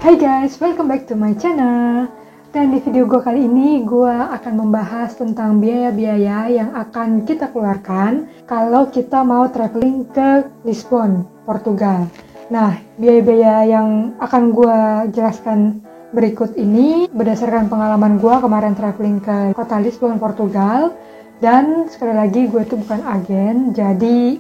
Hai guys, welcome back to my channel. Dan di video gue kali ini gue akan membahas tentang biaya-biaya yang akan kita keluarkan kalau kita mau traveling ke Lisbon, Portugal. Nah, biaya-biaya yang akan gue jelaskan berikut ini berdasarkan pengalaman gue kemarin traveling ke kota Lisbon, Portugal. Dan sekali lagi gue itu bukan agen, jadi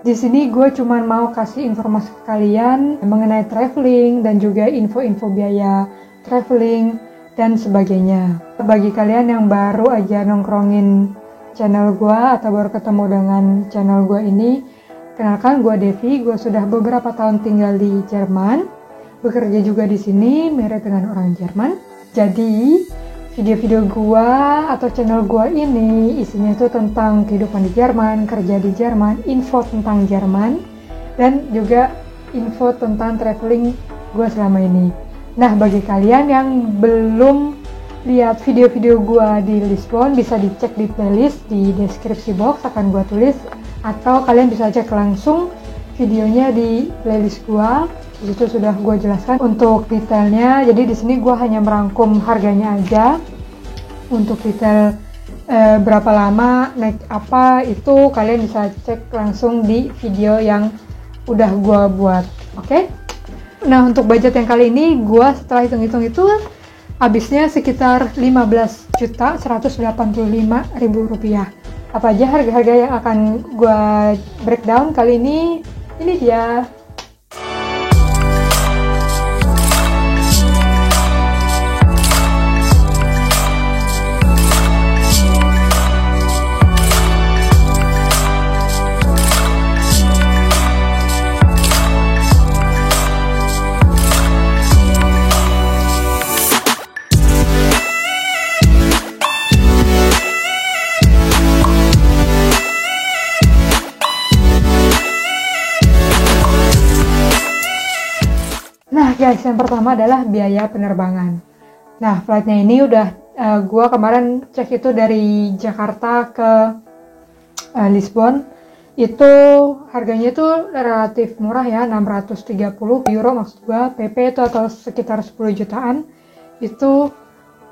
di sini gue cuma mau kasih informasi ke kalian mengenai traveling dan juga info-info biaya traveling dan sebagainya. Bagi kalian yang baru aja nongkrongin channel gue atau baru ketemu dengan channel gue ini, kenalkan gue Devi. Gue sudah beberapa tahun tinggal di Jerman, bekerja juga di sini, mirip dengan orang Jerman. Jadi video-video gua atau channel gua ini isinya itu tentang kehidupan di Jerman, kerja di Jerman, info tentang Jerman, dan juga info tentang traveling gua selama ini. Nah, bagi kalian yang belum lihat video-video gua di Lisbon, bisa dicek di playlist di deskripsi box akan gua tulis, atau kalian bisa cek langsung videonya di playlist gua. Di situ sudah gue jelaskan untuk detailnya. Jadi di sini gue hanya merangkum harganya aja. Untuk detail berapa lama naik apa itu kalian bisa cek langsung di video yang udah gue buat. Oke? Nah, untuk budget yang kali ini gue setelah hitung-hitung itu habisnya sekitar 15.185.000 rupiah. Apa aja harga-harga yang akan gue breakdown kali ini? Ini dia. Nah guys, yang pertama adalah biaya penerbangan. Nah, flightnya ini udah gua kemarin cek itu dari Jakarta ke Lisbon. Itu harganya itu relatif murah ya, 630 euro maksud gua, PP itu atau sekitar 10 jutaan. Itu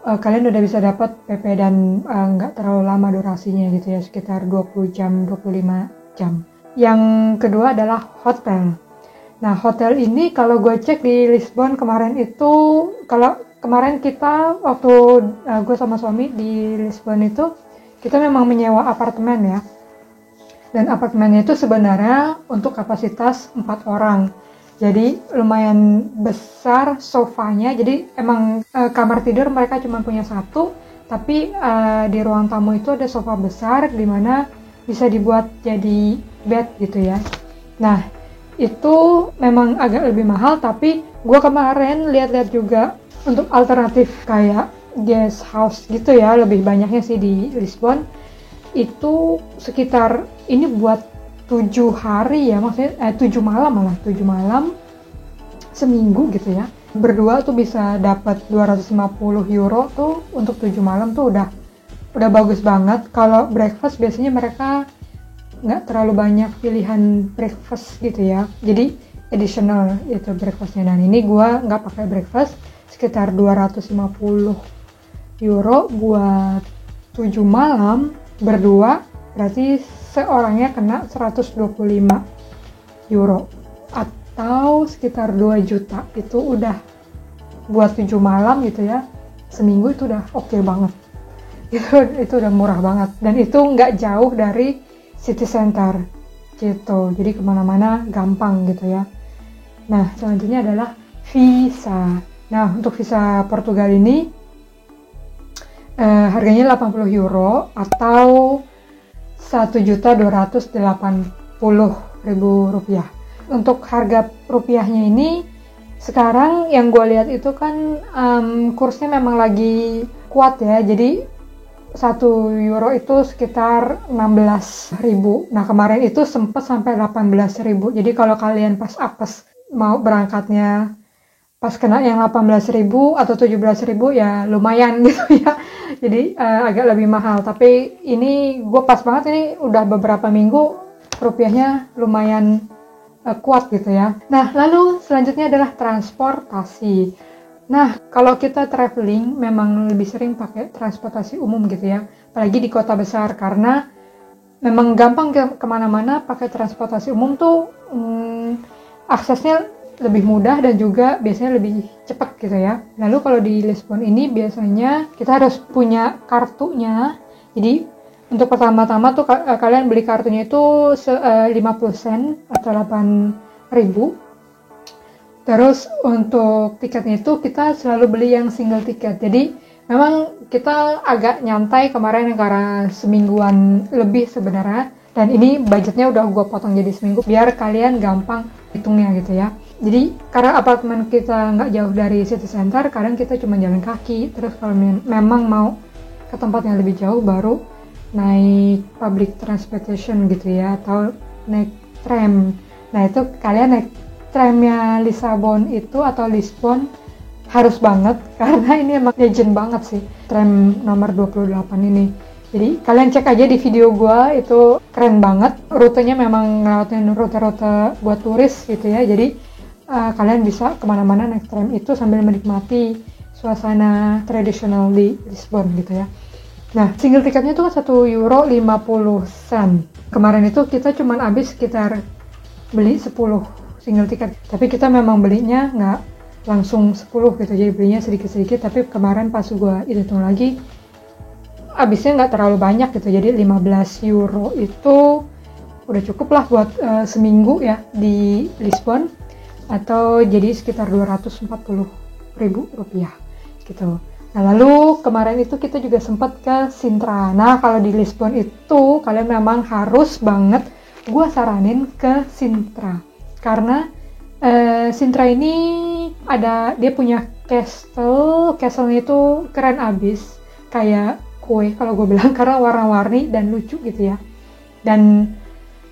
kalian udah bisa dapat PP dan nggak terlalu lama durasinya gitu ya, sekitar 20 jam, 25 jam. Yang kedua adalah hotel. Nah, hotel ini kalau gue cek di Lisbon kemarin itu, kalau kemarin kita waktu gue sama suami di Lisbon itu, kita memang menyewa apartemen ya. Dan apartemennya itu sebenarnya untuk kapasitas 4 orang. Jadi lumayan besar sofanya, jadi emang kamar tidur mereka cuma punya satu, tapi di ruang tamu itu ada sofa besar di mana bisa dibuat jadi bed gitu ya. Nah, itu memang agak lebih mahal, tapi gue kemarin lihat-lihat juga untuk alternatif kayak guest house gitu ya, lebih banyaknya sih di Lisbon. Itu sekitar ini buat 7 hari ya, maksudnya 7 malam malah, 7 malam seminggu gitu ya. Berdua tuh bisa dapat 250 euro tuh untuk 7 malam tuh udah bagus banget. Kalau breakfast biasanya mereka nggak terlalu banyak pilihan breakfast gitu ya, jadi additional itu breakfastnya. Dan ini gue nggak pakai breakfast, sekitar 250 euro buat 7 malam berdua, berarti seorangnya kena 125 euro atau sekitar 2 juta. Itu udah buat 7 malam gitu ya, seminggu itu udah oke banget. Itu udah murah banget, dan itu nggak jauh dari city center gitu, jadi kemana-mana gampang gitu ya. Nah, selanjutnya adalah visa. Nah, untuk visa Portugal ini harganya 80 euro atau 1.280.000 rupiah. Untuk harga rupiahnya ini sekarang yang gue lihat itu kan kursnya memang lagi kuat ya, jadi 1 euro itu sekitar 16.000. Nah, kemarin itu sempat sampai 18.000. Jadi kalau kalian pas apes mau berangkatnya pas kena yang 18.000 atau 17.000 ya lumayan gitu ya. Jadi agak lebih mahal. Tapi ini gue pas banget, ini udah beberapa minggu rupiahnya lumayan kuat gitu ya. Nah, lalu selanjutnya adalah transportasi. Nah, kalau kita traveling memang lebih sering pakai transportasi umum gitu ya, apalagi di kota besar karena memang gampang kemana-mana pakai transportasi umum tuh aksesnya lebih mudah dan juga biasanya lebih cepat gitu ya. Lalu kalau di Lisbon ini biasanya kita harus punya kartunya. Jadi untuk pertama-tama tuh kalian beli kartunya itu 50 sen atau 8.000. Terus untuk tiketnya itu kita selalu beli yang single tiket. Jadi memang kita agak nyantai kemarin karena semingguan lebih sebenarnya. Dan ini budgetnya udah gue potong jadi seminggu biar kalian gampang hitungnya gitu ya. Jadi karena apartemen kita nggak jauh dari city center, kadang kita cuma jalan kaki. Terus kalau memang mau ke tempat yang lebih jauh baru naik public transportation gitu ya, atau naik tram. Nah itu kalian naik tramnya Lisabon itu atau Lisbon harus banget karena ini emang legend banget sih tram nomor 28 ini. Jadi kalian cek aja di video gua, itu keren banget. Rutenya memang ngelewatin rute-rute buat turis gitu ya. Jadi kalian bisa kemana-mana naik tram itu sambil menikmati suasana tradisional di Lisbon gitu ya. Nah, single tiketnya itu kan €1.50. Kemarin itu kita cuma habis sekitar beli 10 single tiket. Tapi kita memang belinya nggak langsung 10 gitu, jadi belinya sedikit-sedikit. Tapi kemarin pas gua hitung lagi, habisnya nggak terlalu banyak gitu. Jadi €15 itu udah cukup lah buat seminggu ya di Lisbon. Atau jadi sekitar Rp240.000 gitu. Nah lalu kemarin itu kita juga sempat ke Sintra. Nah kalau di Lisbon itu kalian memang harus banget, gue saranin ke Sintra karena Sintra ini dia punya castle-nya itu keren abis, kayak kue kalau gue bilang karena warna-warni dan lucu gitu ya. Dan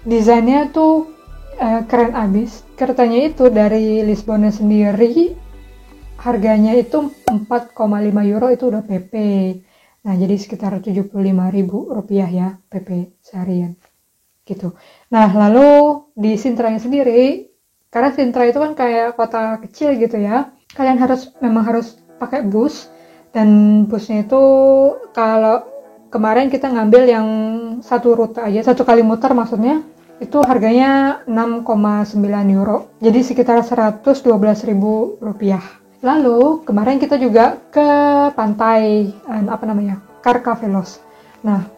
desainnya tuh keren abis. Katanya itu dari Lisbonnya sendiri harganya itu €4,5 itu udah PP. Nah jadi sekitar Rp75.000 ya PP seharian gitu. Nah lalu di Sintranya sendiri, karena Sintra itu kan kayak kota kecil gitu ya, kalian memang harus pakai bus. Dan busnya itu kalau kemarin kita ngambil yang satu rute aja, satu kali muter maksudnya, itu harganya €6,9, jadi sekitar Rp112.000. Lalu kemarin kita juga ke pantai Carcavelos. Nah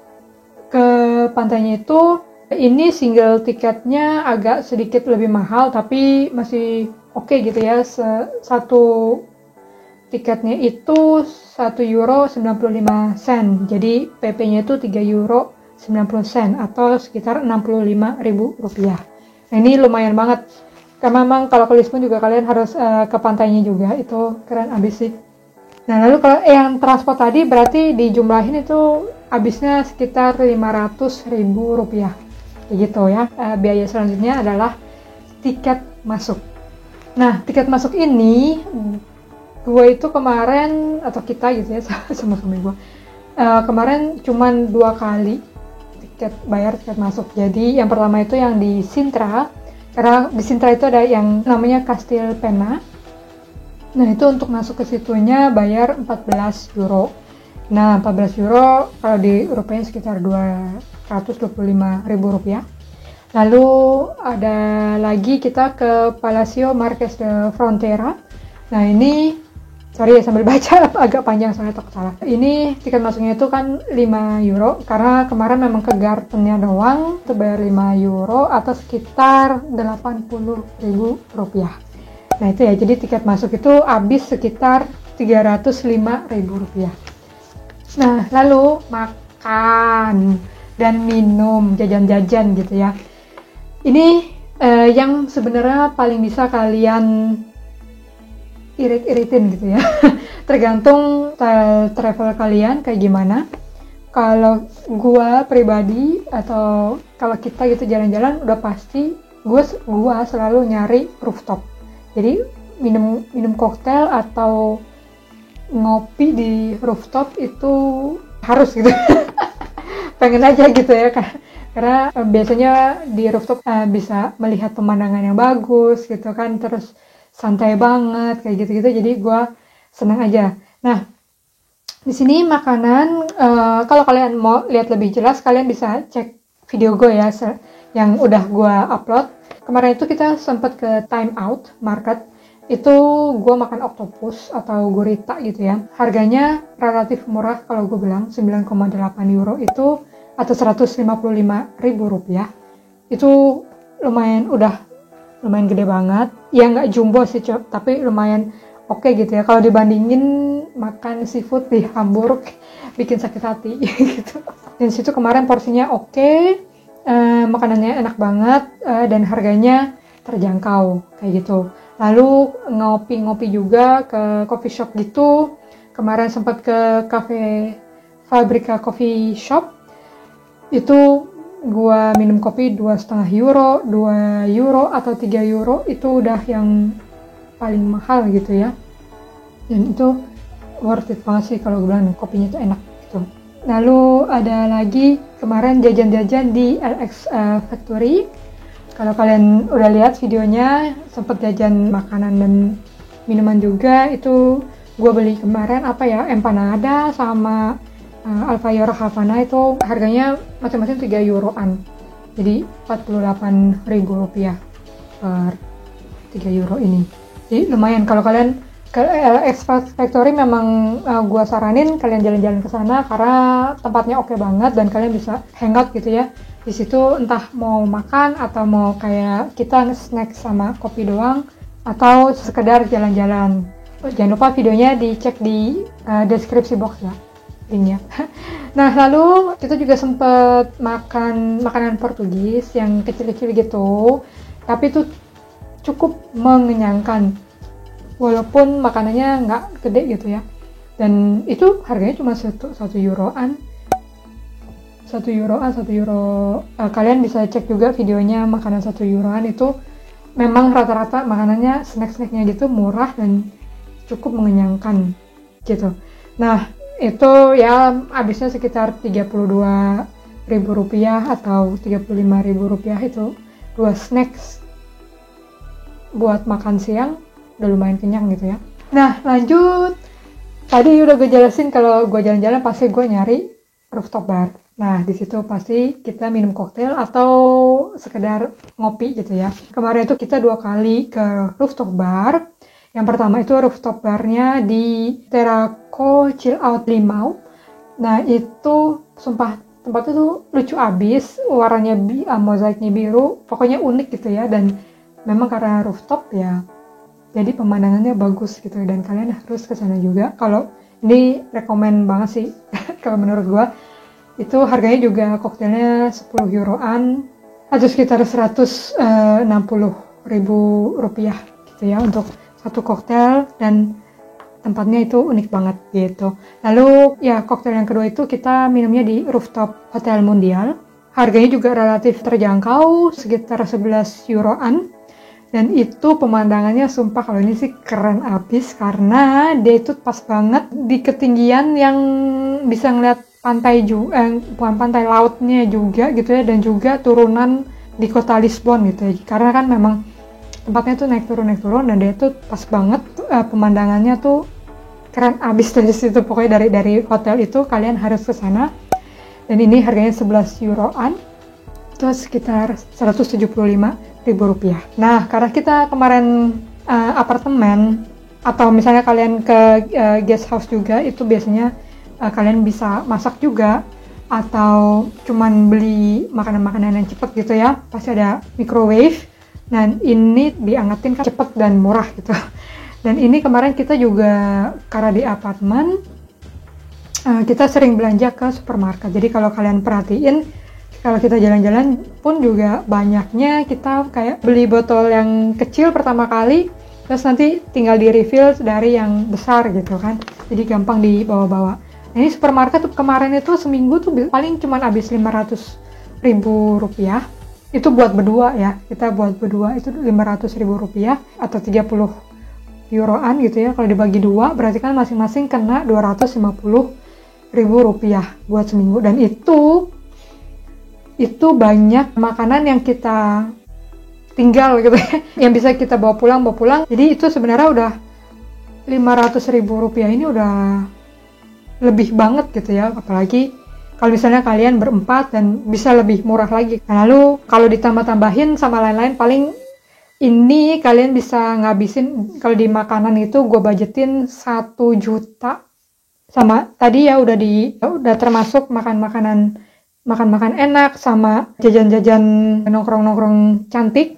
ke pantainya itu ini single tiketnya agak sedikit lebih mahal tapi masih oke gitu ya. Satu tiketnya itu €1.95, jadi PP-nya itu €3.90 atau sekitar Rp65.000. Nah ini lumayan banget. Karena memang kalau ke Lisbon juga kalian harus ke pantainya juga, itu keren abis sih. Nah lalu kalau yang transport tadi berarti dijumlahin itu habisnya sekitar Rp500.000 kayak gitu ya. Biaya selanjutnya adalah tiket masuk. Nah tiket masuk ini gue itu kemarin, atau kita gitu ya sama suami gue, kemarin cuman 2 kali bayar tiket masuk. Jadi yang pertama itu yang di Sintra, karena di Sintra itu ada yang namanya Kastil Pena. Nah itu untuk masuk ke situnya bayar €14. Nah €14 kalau di rupiah sekitar Rp225.000. Lalu ada lagi kita ke Palacio Marques de Frontera. Nah ini sorry ya sambil baca agak panjang soalnya takut salah. Ini tiket masuknya itu kan €5 karena kemarin memang ke gardennya doang itu bayar €5 atau sekitar Rp80.000. Nah itu ya, jadi tiket masuk itu habis sekitar Rp305.000. Nah lalu makan dan minum, jajan-jajan gitu ya. Ini yang sebenarnya paling bisa kalian irit-iritin gitu ya. Tergantung style travel kalian kayak gimana. Kalau gua pribadi atau kalau kita gitu jalan-jalan udah pasti gua selalu nyari rooftop. Jadi minum koktail atau ngopi di rooftop itu harus gitu. Pengen aja gitu ya, karena biasanya di rooftop bisa melihat pemandangan yang bagus gitu kan, terus santai banget kayak gitu-gitu, jadi gue senang aja. Nah, di sini makanan, kalau kalian mau lihat lebih jelas, kalian bisa cek video gue ya, yang udah gue upload. Kemarin itu kita sempat ke Time Out Market, itu gue makan oktopus atau gurita gitu ya. Harganya relatif murah kalau gue bilang, 9,8 euro itu atau 155.000 rupiah. Itu lumayan gede banget. Ya nggak jumbo sih, tapi lumayan oke gitu ya. Kalau dibandingin makan seafood di Hamburg, bikin sakit hati gitu. Dan situ kemarin porsinya oke, makanannya enak banget, dan harganya terjangkau kayak gitu. Lalu ngopi-ngopi juga ke coffee shop gitu. Kemarin sempat ke cafe Fabrika Coffee Shop. Itu gua minum kopi 2,5 euro, 2 euro atau 3 euro, itu udah yang paling mahal gitu ya. Dan itu worth it banget sih kalau gue bilang, kopinya itu enak gitu. Lalu ada lagi kemarin jajan-jajan di LX Factory. Kalau kalian udah lihat videonya, sempet jajan makanan dan minuman juga. Itu gue beli kemarin empanada sama Alfajor Havana, itu harganya masing-masing 3 euroan. Jadi 48.000 rupiah per 3 euro ini. Jadi lumayan. Kalau kalian ke LX Factory, memang gue saranin kalian jalan-jalan ke sana karena tempatnya oke banget dan kalian bisa hangout gitu ya. Di situ entah mau makan atau mau kayak kita snack sama kopi doang atau sekedar jalan-jalan. Jangan lupa videonya dicek di deskripsi box ya, linknya. Nah, lalu kita juga sempet makan makanan Portugis yang kecil-kecil gitu, tapi itu cukup mengenyangkan walaupun makanannya nggak gede gitu ya. Dan itu harganya cuma 1 euroan. 1 euro. Kalian bisa cek juga videonya makanan 1 euroan, itu memang rata-rata makanannya, snack-snacknya gitu murah dan cukup mengenyangkan gitu. Nah, itu ya habisnya sekitar 32.000 rupiah atau 35.000 rupiah, itu 2 snacks buat makan siang udah lumayan kenyang gitu ya. Nah, lanjut. Tadi udah gue jelasin kalau gue jalan-jalan pasti gue nyari rooftop bar. Nah, di situ pasti kita minum koktail atau sekedar ngopi gitu ya. Kemarin itu kita 2 kali ke rooftop bar. Yang pertama itu rooftop barnya di Terraco Chill Out Limau. Nah, itu sumpah tempatnya tuh lucu abis, warnanya mozaiknya biru, pokoknya unik gitu ya. Dan memang karena rooftop ya, jadi pemandangannya bagus gitu, dan kalian harus ke sana juga. Kalau ini rekomen banget sih kalau menurut gua. Itu harganya juga koktailnya 10 euroan atau sekitar 160.000 rupiah gitu ya untuk satu koktail, dan tempatnya itu unik banget gitu. Lalu ya koktail yang kedua itu kita minumnya di rooftop Hotel Mundial. Harganya juga relatif terjangkau, sekitar 11 euroan. Dan itu pemandangannya sumpah kalau ini sih keren abis, karena dia itu pas banget di ketinggian yang bisa ngeliat pantai juga, bukan pantai, lautnya juga gitu ya, dan juga turunan di kota Lisbon gitu ya. Karena kan memang tempatnya tuh naik turun, dan dia tuh pas banget, pemandangannya tuh keren abis dari situ. Pokoknya dari hotel itu kalian harus ke sana. Dan ini harganya 11 euroan, itu sekitar 175.000 rupiah. Nah, karena kita kemarin apartemen, atau misalnya kalian ke guest house juga, itu biasanya kalian bisa masak juga, atau cuman beli makanan-makanan yang cepet gitu ya, pasti ada microwave. Dan ini diangetin kan cepet dan murah gitu. Dan ini kemarin kita juga karena di apartemen, kita sering belanja ke supermarket. Jadi kalau kalian perhatiin, kalau kita jalan-jalan pun juga banyaknya kita kayak beli botol yang kecil pertama kali, terus nanti tinggal di refill dari yang besar gitu kan, jadi gampang dibawa-bawa. Nah, ini supermarket tuh kemarin itu seminggu tuh paling cuma habis 500.000 rupiah. Itu buat berdua ya, kita buat berdua itu 500.000 rupiah atau 30 euroan gitu ya. Kalau dibagi dua berarti kan masing-masing kena 250.000 rupiah buat seminggu. Dan itu itu banyak makanan yang kita tinggal gitu ya, yang bisa kita bawa pulang. Jadi itu sebenarnya udah 500.000 rupiah ini udah lebih banget gitu ya, apalagi kalau misalnya kalian berempat dan bisa lebih murah lagi. Nah, lalu kalau ditambah-tambahin sama lain-lain, paling ini kalian bisa ngabisin, kalau di makanan itu gue budgetin 1 juta. Sama tadi ya udah termasuk makan enak sama jajan-jajan nongkrong cantik.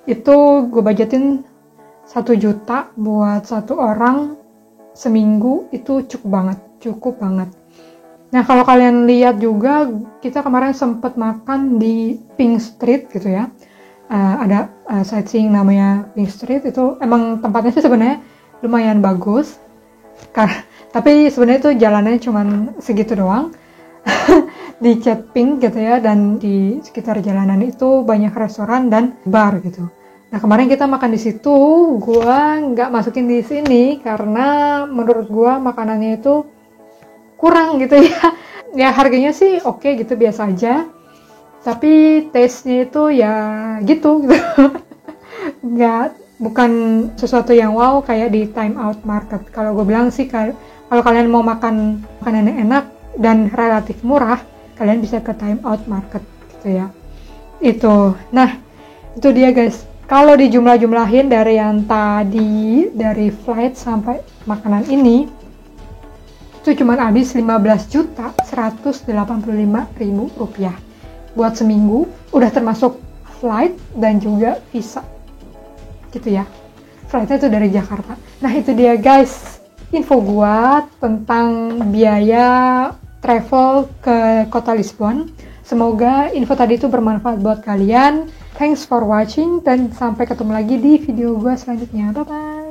Itu gue budgetin 1 juta buat 1 orang seminggu, itu cukup banget. Nah, kalau kalian lihat juga, kita kemarin sempet makan di Pink Street gitu ya. Ada sightseeing namanya Pink Street, itu emang tempatnya sih sebenarnya lumayan bagus. Tapi sebenarnya itu jalanannya cuman segitu doang. Dicat pink gitu ya, dan di sekitar jalanan itu banyak restoran dan bar gitu. Nah, kemarin kita makan di situ, gua nggak masukin di sini karena menurut gua makanannya itu kurang gitu ya. Ya harganya sih oke gitu, biasa aja. Tapi taste-nya itu ya gitu. Bukan sesuatu yang wow kayak di Time Out Market. Kalau gue bilang sih, kalau kalian mau makan makanan yang enak dan relatif murah, kalian bisa ke Time Out Market gitu ya. Itu. Nah, itu dia guys. Kalau dijumlah-jumlahin dari yang tadi, dari flight sampai makanan ini, itu cuma habis 15.185.000 rupiah buat seminggu, udah termasuk flight dan juga visa gitu ya. Flightnya itu dari Jakarta. Nah, itu dia guys, info gua tentang biaya travel ke kota Lisbon. Semoga info tadi itu bermanfaat buat kalian. Thanks for watching, dan sampai ketemu lagi di video gua selanjutnya. Bye bye.